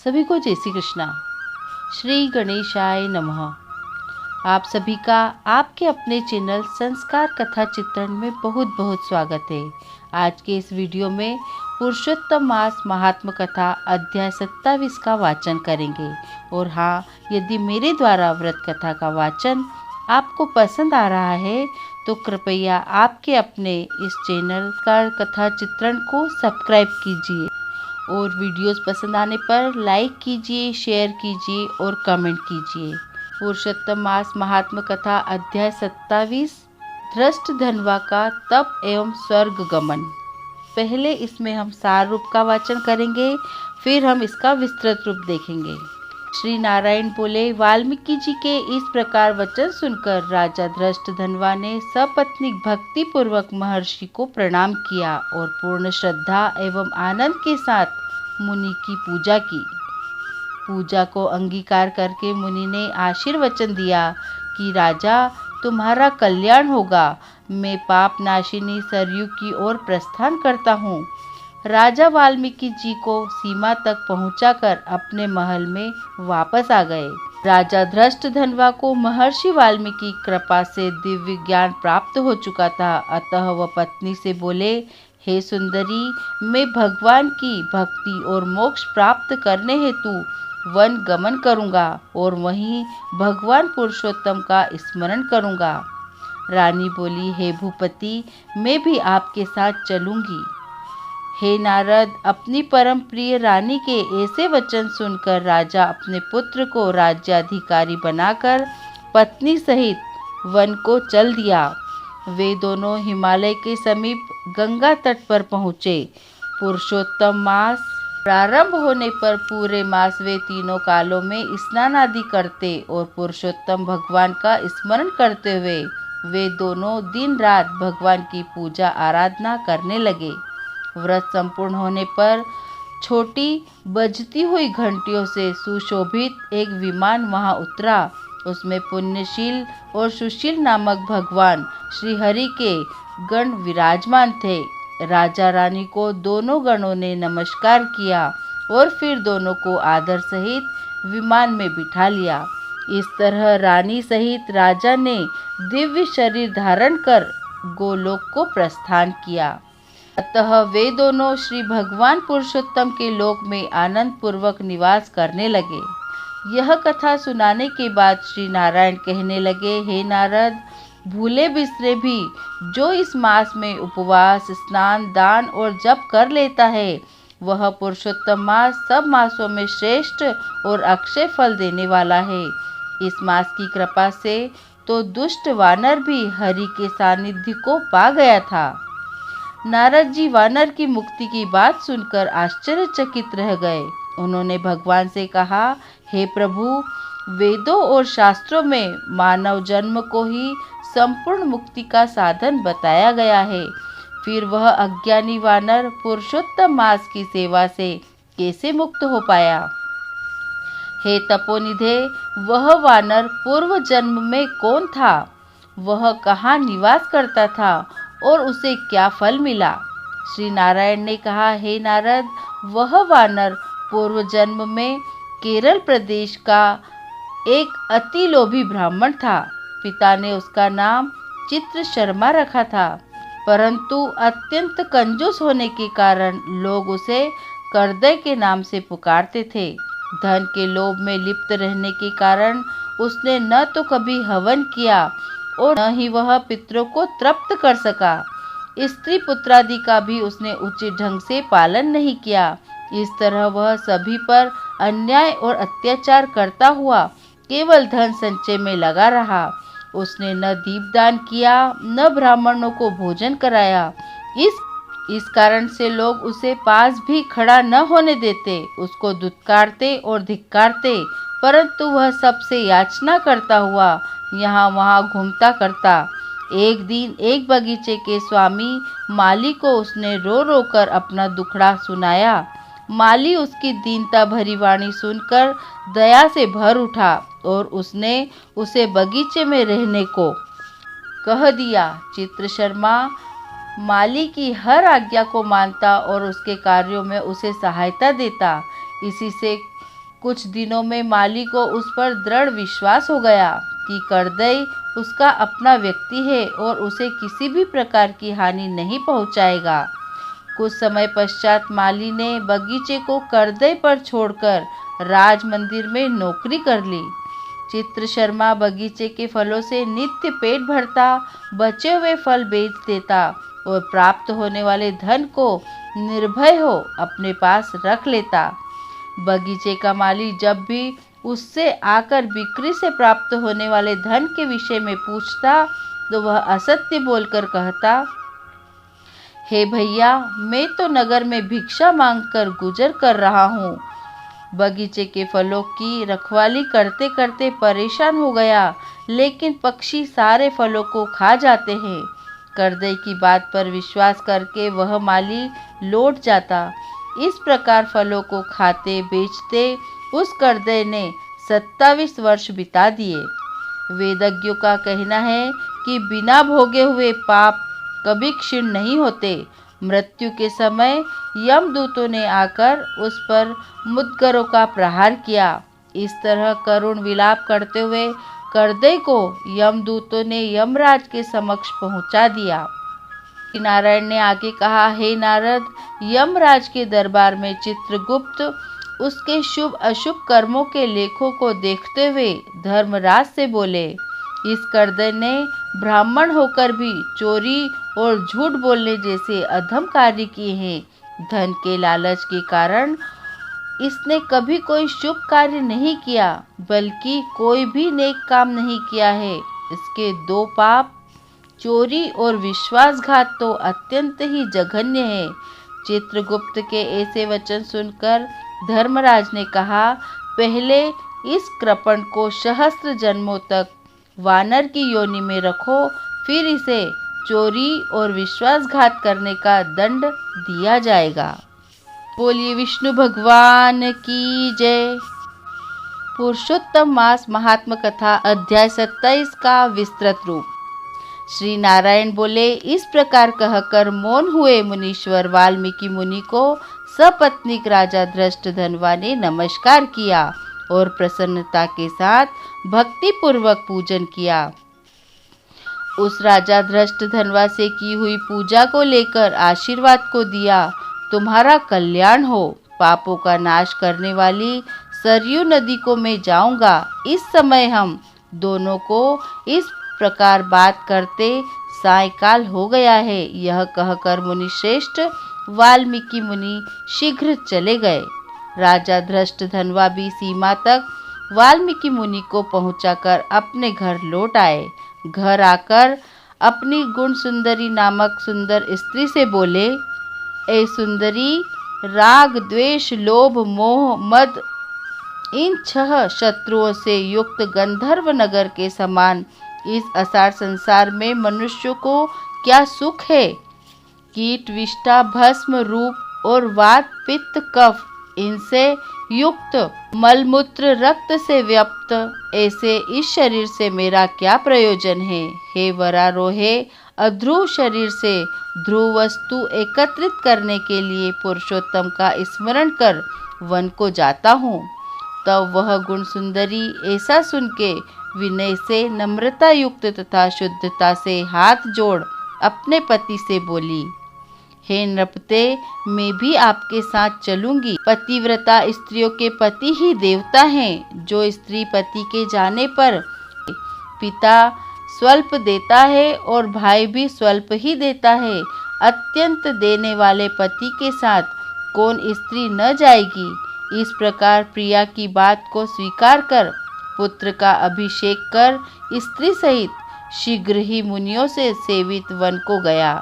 सभी को जय श्री कृष्णा। श्री गणेशाय नमः। आप सभी का आपके अपने चैनल संस्कार कथा चित्रण में बहुत बहुत स्वागत है। आज के इस वीडियो में पुरुषोत्तम मास महात्म कथा अध्याय 27 का वाचन करेंगे। और हाँ, यदि मेरे द्वारा व्रत कथा का वाचन आपको पसंद आ रहा है तो कृपया आपके अपने इस चैनल का कथा चित्रण को सब्सक्राइब कीजिए और वीडियोस पसंद आने पर लाइक कीजिए, शेयर कीजिए और कमेंट कीजिए। पुरुषोत्तम मास महात्म कथा अध्याय 27 धृष्ट धनवा का तप एवं स्वर्ग गमन। पहले इसमें हम सार रूप का वाचन करेंगे, फिर हम इसका विस्तृत रूप देखेंगे। श्री नारायण बोले, वाल्मीकि जी के इस प्रकार वचन सुनकर राजा धृष्ट धनवा ने सपत्नीक भक्ति पूर्वक महर्षि को प्रणाम किया और पूर्ण श्रद्धा एवं आनंद के साथ मुनि की पूजा की। पूजा को अंगीकार करके मुनि ने आशीर्वचन दिया कि राजा, तुम्हारा कल्याण होगा। मैं पाप नाशिनी सरयू की ओर प्रस्थान करता हूँ। राजा वाल्मीकि जी को सीमा तक पहुंचाकर अपने महल में वापस आ गए। राजा धृष्ट धनवा को महर्षि वाल्मीकि कृपा से दिव्य ज्ञान प्राप्त हो चुका था। अतः वह पत्नी से बोले, हे सुंदरी, मैं भगवान की भक्ति और मोक्ष प्राप्त करने हेतु वन गमन करूंगा और वहीं भगवान पुरुषोत्तम का स्मरण करूंगा। रानी बोली, हे भूपति, मैं भी आपके साथ चलूंगी। हे नारद, अपनी परम प्रिय रानी के ऐसे वचन सुनकर राजा अपने पुत्र को राज्याधिकारी बनाकर पत्नी सहित वन को चल दिया। वे दोनों हिमालय के समीप गंगा तट पर पहुँचे। पुरुषोत्तम मास प्रारंभ होने पर पूरे मास वे तीनों कालों में स्नान आदि करते और पुरुषोत्तम भगवान का स्मरण करते हुए वे दोनों दिन रात भगवान की पूजा आराधना करने लगे। व्रत संपूर्ण होने पर छोटी बजती हुई घंटियों से सुशोभित एक विमान वहां उतरा। उसमें पुण्यशील और सुशील नामक भगवान श्री हरि के गण विराजमान थे। राजा रानी को दोनों गणों ने नमस्कार किया और फिर दोनों को आदर सहित विमान में बिठा लिया। इस तरह रानी सहित राजा ने दिव्य शरीर धारण कर गोलोक को प्रस्थान किया। अतः वे दोनों श्री भगवान पुरुषोत्तम के लोक में आनंद पूर्वक निवास करने लगे। यह कथा सुनाने के बाद श्री नारायण कहने लगे, हे नारद, भूले बिसरे भी जो इस मास में उपवास, स्नान, दान और जप कर लेता है, वह पुरुषोत्तम मास सब मासों में श्रेष्ठ और अक्षय फल देने वाला है। इस मास की कृपा से तो दुष्ट वानर भी हरि के सानिध्य को पा गया था। नारद जी वानर की मुक्ति की बात सुनकर आश्चर्यचकित रह गए। उन्होंने भगवान से कहा, हे प्रभु, वेदों और शास्त्रों में मानव जन्म को ही संपूर्ण मुक्ति का साधन बताया गया है। फिर वह अज्ञानी वानर पुरुषोत्तम मास की सेवा से कैसे मुक्त हो पाया? हे तपोनिधे, वह वानर पूर्व जन्म में कौन था? वह कहाँ निवास करता था और उसे क्या फल मिला? श्री नारायण ने कहा, हे नारद, वह वानर पूर्व जन्म में केरल प्रदेश का एक अति लोभी ब्राह्मण था। पिता ने उसका नाम चित्र शर्मा रखा था, परंतु अत्यंत कंजूस होने के कारण लोग उसे करदय के नाम से पुकारते थे। धन के लोभ में लिप्त रहने के कारण उसने न तो कभी हवन किया और न ही वह पितरों को तृप्त कर सका। स्त्री पुत्रादि का भी उसने उचित ढंग से पालन नहीं किया। इस तरह वह सभी पर अन्याय और अत्याचार करता हुआ केवल धन संचय में लगा रहा। उसने न दीपदान किया, न ब्राह्मणों को भोजन कराया। इस कारण से लोग उसे पास भी खड़ा न होने देते, उसको दुत्कारते और धिक्कारते, परंतु वह सबसे याचना करता हुआ यहाँ वहाँ घूमता करता। एक दिन एक बगीचे के स्वामी माली को उसने रो रो कर अपना दुखड़ा सुनाया। माली उसकी दीनता भरी वाणी सुनकर दया से भर उठा और उसने उसे बगीचे में रहने को कह दिया। चित्र शर्मा माली की हर आज्ञा को मानता और उसके कार्यों में उसे सहायता देता। इसी से कुछ दिनों में माली को उस पर दृढ़ विश्वास हो गया कि करदई उसका अपना व्यक्ति है और उसे किसी भी प्रकार की हानि नहीं पहुंचाएगा। कुछ समय पश्चात माली ने बगीचे को करदई पर छोड़कर राज मंदिर में नौकरी कर ली। चित्र शर्मा बगीचे के फलों से नित्य पेट भरता, बचे हुए फल बेच देता और प्राप्त होने वाले धन को निर्भय हो अपने पास रख लेता। बगीचे का माली जब भी उससे आकर बिक्री से प्राप्त होने वाले धन के विषय में पूछता तो वह असत्य बोलकर कहता, हे भैया, मैं तो नगर में भिक्षा मांगकर गुजर कर रहा हूँ। बगीचे के फलों की रखवाली करते करते परेशान हो गया, लेकिन पक्षी सारे फलों को खा जाते हैं। करदई की बात पर विश्वास करके वह माली लौट जाता। इस प्रकार फलों को खाते बेचते उस करदई ने 27 वर्ष बिता दिए। वेदज्ञों का कहना है कि बिना भोगे हुए पाप कभी क्षीण नहीं होते। मृत्यु के समय यमदूतों ने आकर उस पर मुद्गरों का प्रहार किया। इस तरह करुण विलाप करते हुए करदई को यमदूतों ने यमराज के समक्ष पहुंचा दिया। नारायण ने आगे कहा, हे नारद, यमराज के दरबार में चित्रगुप्त उसके शुभ अशुभ कर्मों के लेखों को देखते हुए धर्मराज से बोले, इस करदई ने ब्राह्मण होकर भी चोरी और झूठ बोलने जैसे अधम कार्य किए हैं। धन के लालच के कारण इसने कभी कोई शुभ कार्य नहीं किया, बल्कि कोई भी नेक काम नहीं किया है। इसके 2 पाप, चोरी और विश्वासघात तो अत्यंत ही जघन्य है। चित्रगुप्त के ऐसे वचन सुनकर धर्मराज ने कहा, पहले इस कृपण को सहस्त्र जन्मों तक वानर की योनि में रखो, फिर इसे चोरी और विश्वासघात करने का दंड दिया जाएगा। बोलिए विष्णु भगवान की जय। पुरुषोत्तम मास महात्म कथा अध्याय 27 का विस्तृत रूप। श्री नारायण बोले, इस प्रकार कहकर मौन हुए मुनीश्वर वाल्मीकि मुनि को सपत्नीक राजा धृष्टद्युम्न ने नमस्कार किया और प्रसन्नता के साथ भक्ति पूर्वक पूजन किया। उस राजा धृष्टद्युम्न से की हुई पूजा को लेकर आशीर्वाद को दिया, तुम्हारा कल्याण हो। पापों का नाश करने वाली सरयू नदी को मैं जाऊंगा। इस समय हम दोनों को इस प्रकार बात करते सायकाल हो गया है। यह कहकर मुनिश्रेष्ठ वाल्मीकि मुनि शीघ्र चले गए। राजा धृष्टद्युम्न भी सीमा तक वाल्मीकि मुनि को पहुंचाकर अपने घर लौट आए। घर आकर अपनी गुण सुंदरी नामक सुंदर स्त्री से बोले, ए सुंदरी, राग द्वेष लोभ मोह मद इन 6 शत्रुओं से युक्त गंधर्व नगर के समान इस असार संसार में मनुष्य को क्या सुख है। कीट विष्ठा भस्म रूप और वात पित्त कफ इनसे युक्त मलमूत्र रक्त से व्याप्त ऐसे इस शरीर से मेरा क्या प्रयोजन है। हे वरारोहे, अध्रुव शरीर से ध्रुव वस्तु एकत्रित करने के लिए पुरुषोत्तम का स्मरण कर वन को जाता हूँ। तब वह गुण सुंदरी ऐसा सुन के विनय से नम्रता युक्त तथा शुद्धता से हाथ जोड़ अपने पति से बोली, हे नृपते, मैं भी आपके साथ चलूंगी। पतिव्रता स्त्रियों के पति ही देवता हैं। जो स्त्री पति के जाने पर पिता स्वल्प देता है और भाई भी स्वल्प ही देता है, अत्यंत देने वाले पति के साथ कौन स्त्री न जाएगी। इस प्रकार प्रिया की बात को स्वीकार कर पुत्र का अभिषेक कर स्त्री सहित शीघ्र ही मुनियों से सेवित वन को गया।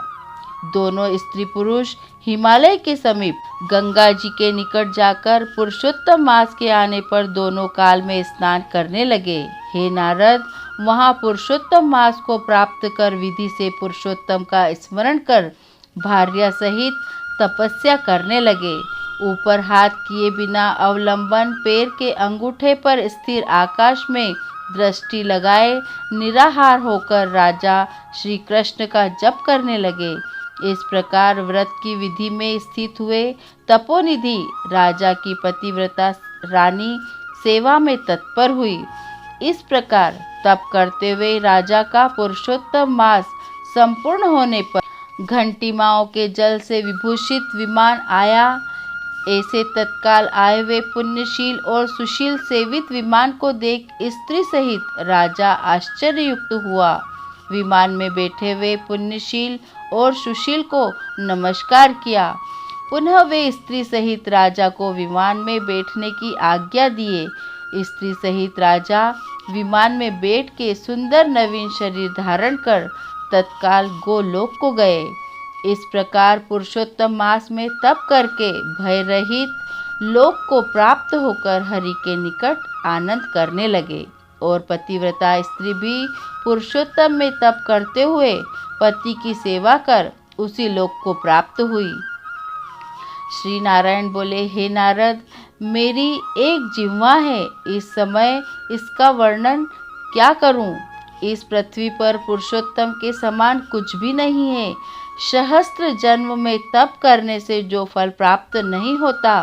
दोनों स्त्री पुरुष हिमालय के समीप गंगा जी के निकट जाकर पुरुषोत्तम मास के आने पर दोनों काल में स्नान करने लगे। हे नारद, वहां पुरुषोत्तम मास को प्राप्त कर विधि से पुरुषोत्तम का स्मरण कर भार्या सहित तपस्या करने लगे। ऊपर हाथ किए बिना अवलंबन पैर के अंगूठे पर स्थिर आकाश में दृष्टि लगाए निराहार होकर राजा श्री कृष्ण का जप करने लगे। इस प्रकार व्रत की विधि में स्थित हुए तपोनिधि राजा की पतिव्रता रानी सेवा में तत्पर हुई। इस प्रकार तप करते हुए राजा का पुरुषोत्तम मास संपूर्ण होने पर घंटिमाओं के जल से विभूषित विमान आया। ऐसे तत्काल आए हुए पुण्यशील और सुशील सेवित विमान को देख स्त्री सहित राजा आश्चर्ययुक्त हुआ। विमान में बैठे हुए पुण्यशील और सुशील को नमस्कार किया। पुनः वे स्त्री सहित राजा को विमान में बैठने की आज्ञा दिए। स्त्री सहित राजा विमान में बैठ के सुंदर नवीन शरीर धारण कर तत्काल गोलोक को गए। इस प्रकार पुरुषोत्तम मास में तप करके भय रहित लोक को प्राप्त होकर हरि के निकट आनंद करने लगे। और पतिव्रता स्त्री भी पुरुषोत्तम में तप करते हुए पति की सेवा कर उसी लोक को प्राप्त हुई। श्री नारायण बोले, हे नारद, मेरी एक जिह्वा है, इस समय इसका वर्णन क्या करूं? इस पृथ्वी पर पुरुषोत्तम के समान कुछ भी नहीं है। सहस्त्र जन्म में तप करने से जो फल प्राप्त नहीं होता,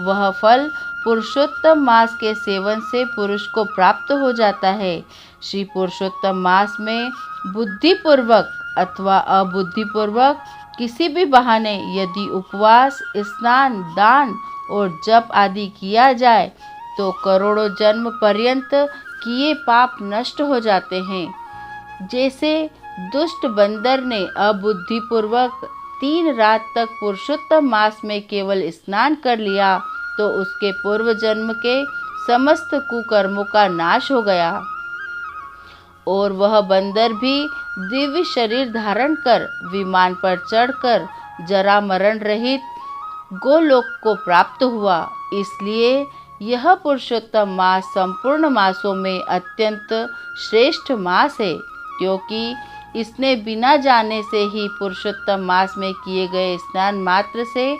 वह फल पुरुषोत्तम मास के सेवन से पुरुष को प्राप्त हो जाता है। श्री पुरुषोत्तम मास में बुद्धिपूर्वक अथवा अबुद्धिपूर्वक किसी भी बहाने यदि उपवास, स्नान, दान और जप आदि किया जाए तो करोड़ों जन्म पर्यंत किए पाप नष्ट हो जाते हैं। जैसे दुष्ट बंदर ने अबुद्धिपूर्वक 3 रात तक पुरुषोत्तम मास में केवल स्नान कर लिया तो उसके पूर्व जन्म के समस्त कुकर्मों का नाश हो गया और वह बंदर भी दिव्य शरीर धारण कर विमान पर चढ़कर जरा मरण रहित गोलोक को प्राप्त हुआ। इसलिए यह पुरुषोत्तम मास संपूर्ण मासों में अत्यंत श्रेष्ठ मास है, क्योंकि इसने बिना जाने से ही पुरुषोत्तम मास में किए गए स्नान मात्र से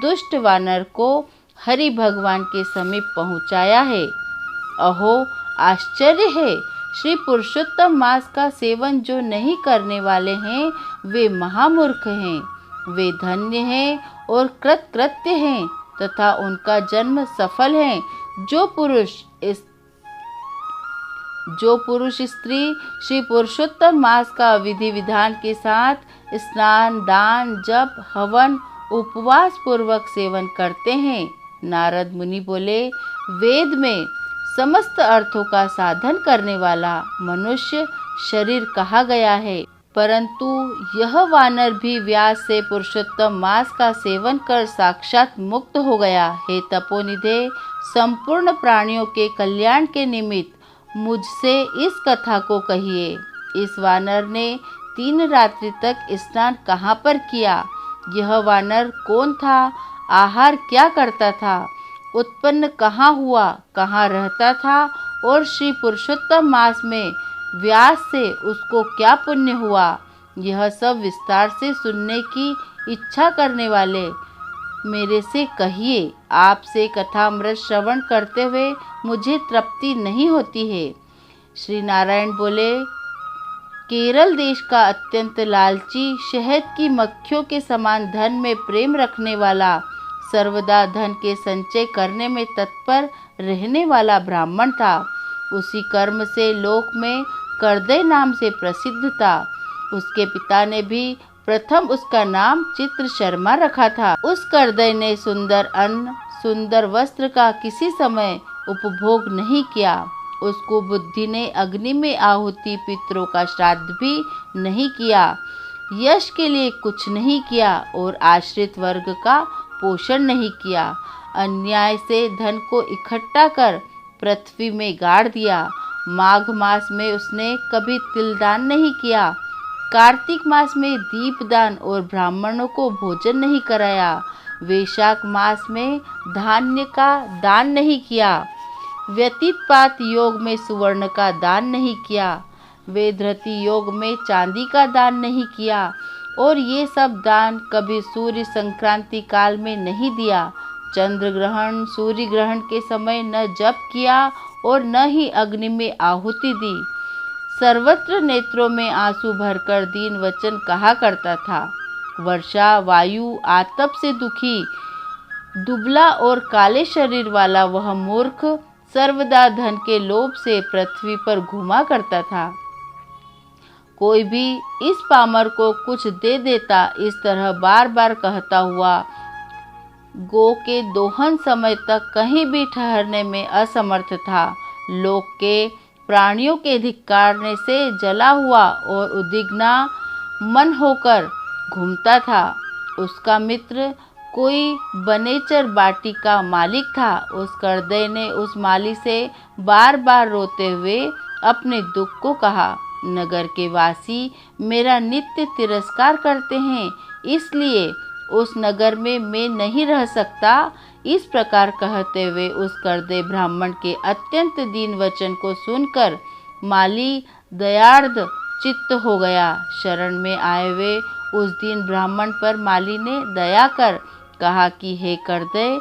दुष्ट वानर को हरि भगवान के समीप पहुंचाया है। अहो आश्चर्य है, श्री पुरुषोत्तम मास का सेवन जो नहीं करने वाले हैं वे महामूर्ख हैं। वे धन्य हैं और कृतकृत्य हैं तथा उनका जन्म सफल है। जो पुरुष स्त्री श्री पुरुषोत्तम मास का विधि विधान के साथ स्नान, दान, जप, हवन, उपवास पूर्वक सेवन करते हैं। नारद मुनि बोले, वेद में समस्त अर्थों का साधन करने वाला मनुष्य शरीर कहा गया है, परंतु यह वानर भी व्यास से पुरुषोत्तम मास का सेवन कर साक्षात मुक्त हो गया। हे तपोनिधे, संपूर्ण प्राणियों के कल्याण के निमित्त मुझसे इस कथा को कहिए। इस वानर ने 3 रात्रि तक स्नान कहाँ पर किया? यह वानर कौन था? आहार क्या करता था? उत्पन्न कहाँ हुआ? कहाँ रहता था? और श्री पुरुषोत्तम मास में व्यास से उसको क्या पुण्य हुआ? यह सब विस्तार से सुनने की इच्छा करने वाले मेरे से कहिए। आपसे कथामृत श्रवण करते हुए मुझे तृप्ति नहीं होती है। श्री नारायण बोले, केरल देश का अत्यंत लालची, शहद की मक्खियों के समान धन में प्रेम रखने वाला, सर्वदा धन के संचय करने में तत्पर रहने वाला ब्राह्मण था। उसी कर्म से लोक में करदय नाम से प्रसिद्ध था। उसके पिता ने भी प्रथम उसका नाम चित्र शर्मा रखा था। उस करदय ने सुंदर अन्न, सुंदर वस्त्र का किसी समय उपभोग नहीं किया। उसको बुद्धि ने अग्नि में आहुति, पितरों का श्राद्ध भी नहीं किया, यश के लिए कुछ नहीं किया और आश्रित वर्ग का पोषण नहीं किया। अन्याय से धन को इकट्ठा कर पृथ्वी में गाड़ दिया। माघ मास में उसने कभी तिलदान नहीं किया। कार्तिक मास में दीपदान और ब्राह्मणों को भोजन नहीं कराया। वैशाख मास में धान्य का दान नहीं किया। व्यतीतपात योग में सुवर्ण का दान नहीं किया। वेदरति योग में चांदी का दान नहीं किया। और ये सब दान कभी सूर्य संक्रांति काल में नहीं दिया। चंद्र ग्रहण, सूर्य ग्रहण के समय न जप किया और न ही अग्नि में आहुति दी। सर्वत्र नेत्रों में आंसू भरकर दीन वचन कहा करता था। वर्षा, वायु, आतप से दुखी दुबला और काले शरीर वाला वह मूर्ख सर्वदा धन के लोभ से पृथ्वी पर घूमा करता था। कोई भी इस पामर को कुछ दे देता, इस तरह बार बार कहता हुआ गो के दोहन समय तक कहीं भी ठहरने में असमर्थ था। लोक के प्राणियों के धिक्कारने से जला हुआ और उद्विग्ना मन होकर घूमता था। उसका मित्र कोई बनेचर बाटी का मालिक था। उस करदई ने उस माली से बार बार रोते हुए अपने दुख को कहा, नगर के वासी मेरा नित्य तिरस्कार करते हैं, इसलिए उस नगर में मैं नहीं रह सकता। इस प्रकार कहते हुए उस करदई ब्राह्मण के अत्यंत दीन वचन को सुनकर माली दयार्द चित्त हो गया। शरण में आए हुए उस दीन ब्राह्मण पर माली ने दया कर कहा कि हे करदई,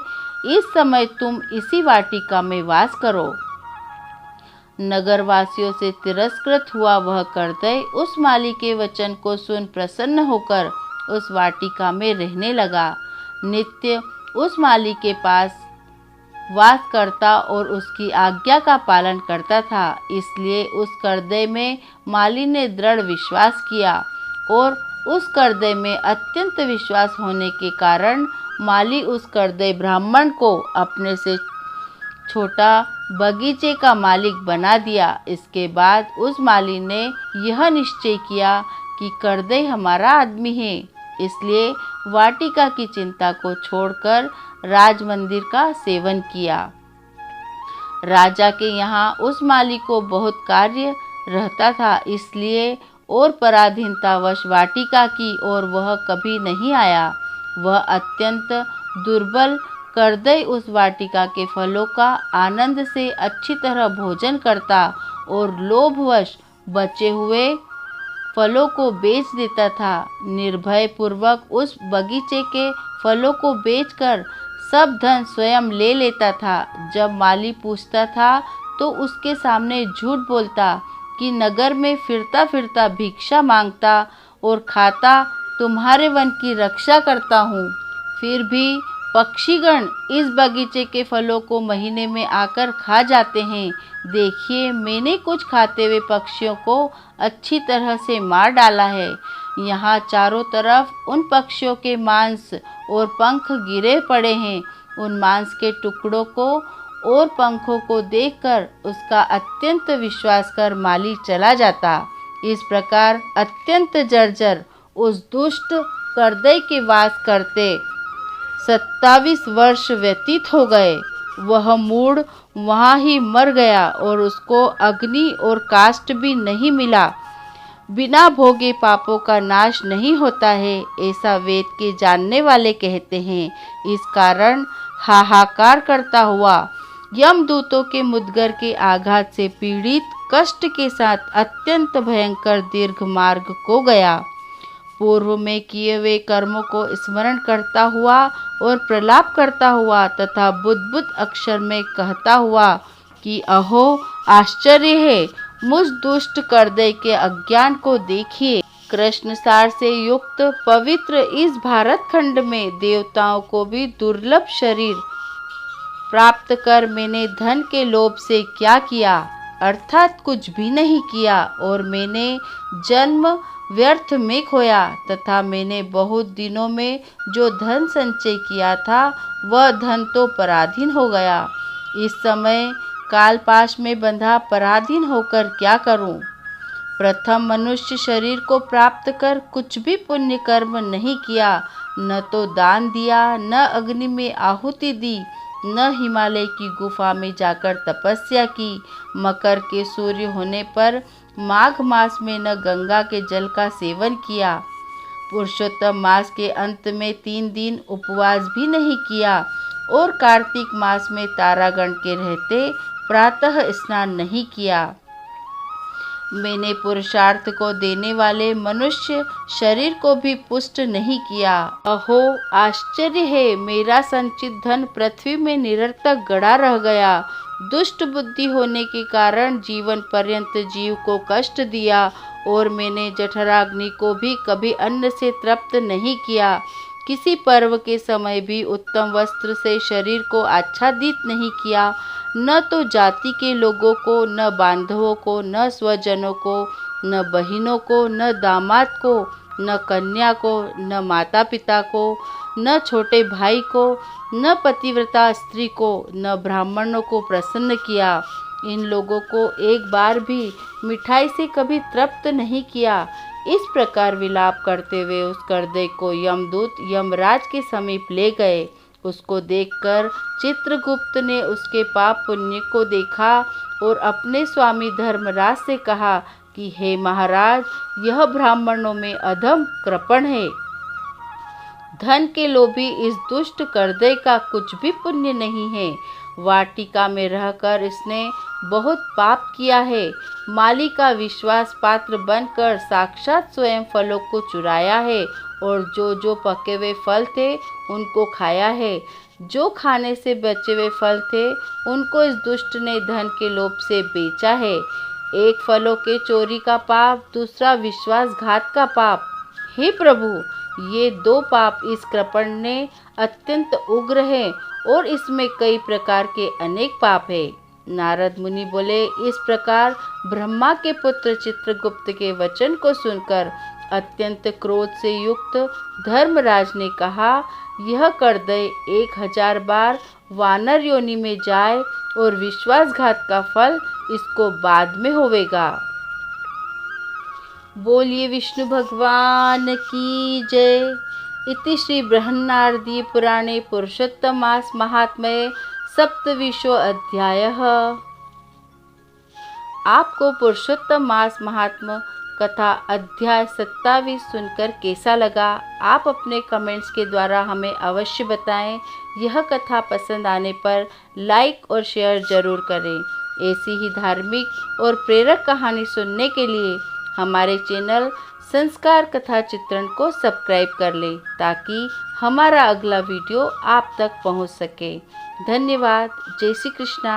इस समय तुम इसी वाटिका में वास करो। नगरवासियों से तिरस्कृत हुआ वह करदई उस माली के वचन को सुन प्रसन्न होकर उस वाटिका में रहने लगा। नित्य उस माली के पास वास करता और उसकी आज्ञा का पालन करता था। इसलिए उस करदई में माली ने दृढ़ विश्वास किया और उस करदई में अत्यंत विश्वास होने के कारण माली उस करदई ब्राह्मण को अपने से छोटा बगीचे का मालिक बना दिया। इसके बाद उस माली ने यह निश्चय किया कि करदई हमारा आदमी है, इसलिए वाटिका की चिंता को छोड़कर राज मंदिर का सेवन किया। राजा के यहाँ उस माली को बहुत कार्य रहता था, इसलिए और पराधीनतावश वाटिका की ओर वह कभी नहीं आया। वह अत्यंत दुर्बल करदई उस वाटिका के फलों का आनंद से अच्छी तरह भोजन करता और लोभवश बचे हुए फलों को बेच देता था। निर्भय पूर्वक उस बगीचे के फलों को बेचकर सब धन स्वयं ले लेता था। जब माली पूछता था तो उसके सामने झूठ बोलता कि नगर में फिरता फिरता भिक्षा मांगता और खाता तुम्हारे वन की रक्षा करता हूँ, फिर भी पक्षीगण इस बगीचे के फलों को महीने में आकर खा जाते हैं। देखिए, मैंने कुछ खाते हुए पक्षियों को अच्छी तरह से मार डाला है। यहाँ चारों तरफ उन पक्षियों के मांस और पंख गिरे पड़े हैं। उन मांस के टुकड़ों को और पंखों को देखकर उसका अत्यंत विश्वास कर माली चला जाता। इस प्रकार अत्यंत जर्जर उस दुष्ट करदई के वास करते 27 वर्ष व्यतीत हो गए। वह मूढ़ वहाँ ही मर गया और उसको अग्नि और काष्ठ भी नहीं मिला। बिना भोगे पापों का नाश नहीं होता है, ऐसा वेद के जानने वाले कहते हैं। इस कारण हाहाकार करता हुआ यमदूतों के मुद्गर के आघात से पीड़ित कष्ट के साथ अत्यंत भयंकर दीर्घ मार्ग को गया। पूर्व में किए हुए कर्मों को स्मरण करता हुआ और प्रलाप करता हुआ तथा बुद्बुद अक्षर में कहता हुआ कि अहो आश्चर्य है, मुझ दुष्ट करदई के अज्ञान को देखिए। कृष्ण सार से युक्त पवित्र इस भारत खंड में देवताओं को भी दुर्लभ शरीर प्राप्त कर मैंने धन के लोभ से क्या किया, अर्थात कुछ भी नहीं किया, और मैंने जन्म व्यर्थ में खोया तथा मैंने बहुत दिनों में जो धन संचय किया था वह धन तो पराधीन हो गया। इस समय कालपाश में बंधा पराधीन होकर क्या करूं? प्रथम मनुष्य शरीर को प्राप्त कर कुछ भी पुण्य कर्म नहीं किया, न तो दान दिया, न अग्नि में आहुति दी, न हिमालय की गुफा में जाकर तपस्या की, मकर के सूर्य होने पर माघ मास में न गंगा के जल का सेवन किया, पुरुषोत्तम मास के अंत में 3 दिन उपवास भी नहीं किया और कार्तिक मास में तारागण के रहते प्रातः स्नान नहीं किया। मैंने पुरुषार्थ को देने वाले मनुष्य शरीर को भी पुष्ट नहीं किया। अहो आश्चर्य है, मेरा संचित धन पृथ्वी में निरर्थक गड़ा रह गया। दुष्ट बुद्धि होने के कारण जीवन पर्यंत जीव को कष्ट दिया और मैंने जठराग्नि को भी कभी अन्न से तृप्त नहीं किया। किसी पर्व के समय भी उत्तम वस्त्र से शरीर को आच्छादित नहीं किया, न तो जाति के लोगों को, न बांधवों को, न स्वजनों को, न बहिनों को, न दामाद को, न कन्या को, न माता पिता को, न छोटे भाई को, न पतिव्रता स्त्री को, न ब्राह्मणों को प्रसन्न किया। इन लोगों को एक बार भी मिठाई से कभी तृप्त नहीं किया। इस प्रकार विलाप करते हुए उस करदे को यमदूत यमराज के समीप ले गए। उसको देखकर चित्रगुप्त ने उसके पाप पुण्य को देखा और अपने स्वामी धर्मराज से कहा कि हे महाराज, यह ब्राह्मणों में अधम कृपण है। धन के लोभी इस दुष्ट करदे का कुछ भी पुण्य नहीं है। वाटिका में रहकर इसने बहुत पाप किया है। माली का विश्वास पात्र बनकर साक्षात स्वयं फलों को चुराया है और जो पके हुए फल थे उनको खाया है। जो खाने से बचे हुए फल थे उनको इस दुष्ट ने धन के लोभ से बेचा है। एक फलों के चोरी का पाप, दूसरा विश्वासघात का पाप। हे प्रभु, ये दो पाप इस कृपण ने अत्यंत उग्र है और इसमें कई प्रकार के अनेक पाप है। नारद मुनि बोले, इस प्रकार ब्रह्मा के पुत्र चित्रगुप्त के वचन को सुनकर अत्यंत क्रोध से युक्त धर्मराज ने कहा, यह करदय 1000 बार वानर योनि में जाए और विश्वासघात का फल इसको बाद में होवेगा। बोलिए विष्णु भगवान की जय। इति श्री बृहन्नारदीय पुराणे पुरुषोत्तम मास महात्म्ये सप्तविंशो अध्यायः। आपको पुरुषोत्तम मास महात्म्य कथा अध्याय 27 सुनकर कैसा लगा? आप अपने कमेंट्स के द्वारा हमें अवश्य बताएं। यह कथा पसंद आने पर लाइक और शेयर जरूर करें। ऐसी ही धार्मिक और प्रेरक कहानी सुनने के लिए हमारे चैनल संस्कार कथा चित्रण को सब्सक्राइब कर लें ताकि हमारा अगला वीडियो आप तक पहुंच सके। धन्यवाद। जय श्री कृष्णा।